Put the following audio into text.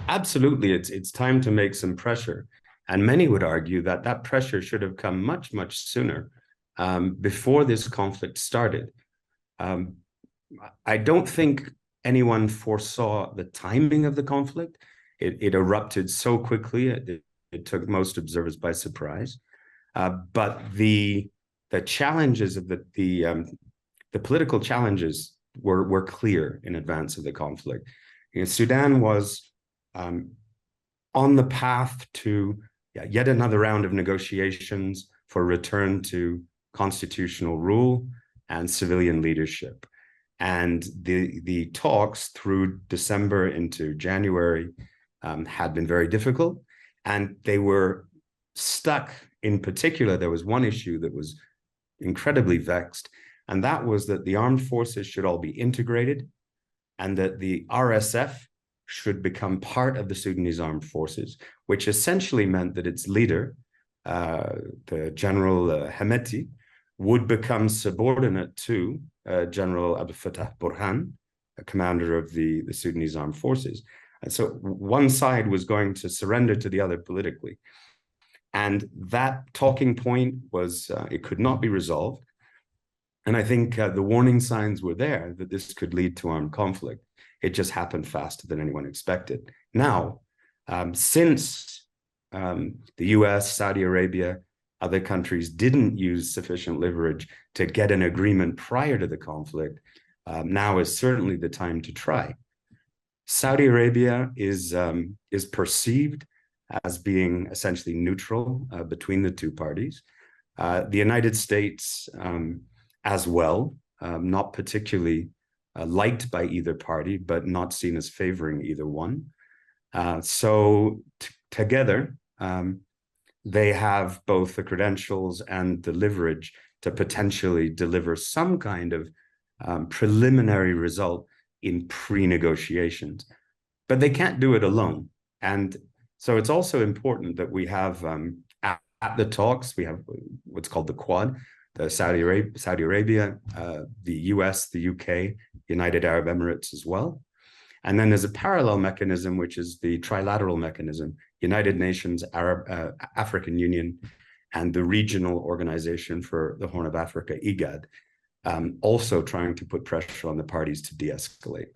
Absolutely, it's time to make some pressure. And many would argue that that pressure should have come much, much sooner, before this conflict started. I don't think anyone foresaw the timing of the conflict. It erupted so quickly, it took most observers by surprise. But the challenges of the political challenges were clear in advance of the conflict. You know, Sudan was on the path to yet another round of negotiations for return to constitutional rule and civilian leadership. And the talks through December into January had been very difficult, and they were stuck. In particular, there was one issue that was incredibly vexed, and that was that the armed forces should all be integrated and that the RSF should become part of the Sudanese armed forces, which essentially meant that its leader, the General Hemeti, would become subordinate to General Abdel Fattah Burhan, a commander of the Sudanese armed forces. And so one side was going to surrender to the other politically. And that talking point was, it could not be resolved. And I think the warning signs were there that this could lead to armed conflict. It just happened faster than anyone expected. Now, since the US, Saudi Arabia, other countries didn't use sufficient leverage to get an agreement prior to the conflict, now is certainly the time to try. Saudi Arabia is perceived as being essentially neutral between the two parties. The United States as well, not particularly liked by either party, but not seen as favoring either one. So together, they have both the credentials and the leverage to potentially deliver some kind of preliminary result in pre-negotiations. But they can't do it alone. And so it's also important that we have, at the talks, we have what's called the Quad, the Saudi Arabia, the US, the UK, United Arab Emirates as well. And then there's a parallel mechanism, which is the trilateral mechanism, United Nations, African Union, and the Regional Organization for the Horn of Africa, IGAD, also trying to put pressure on the parties to de-escalate.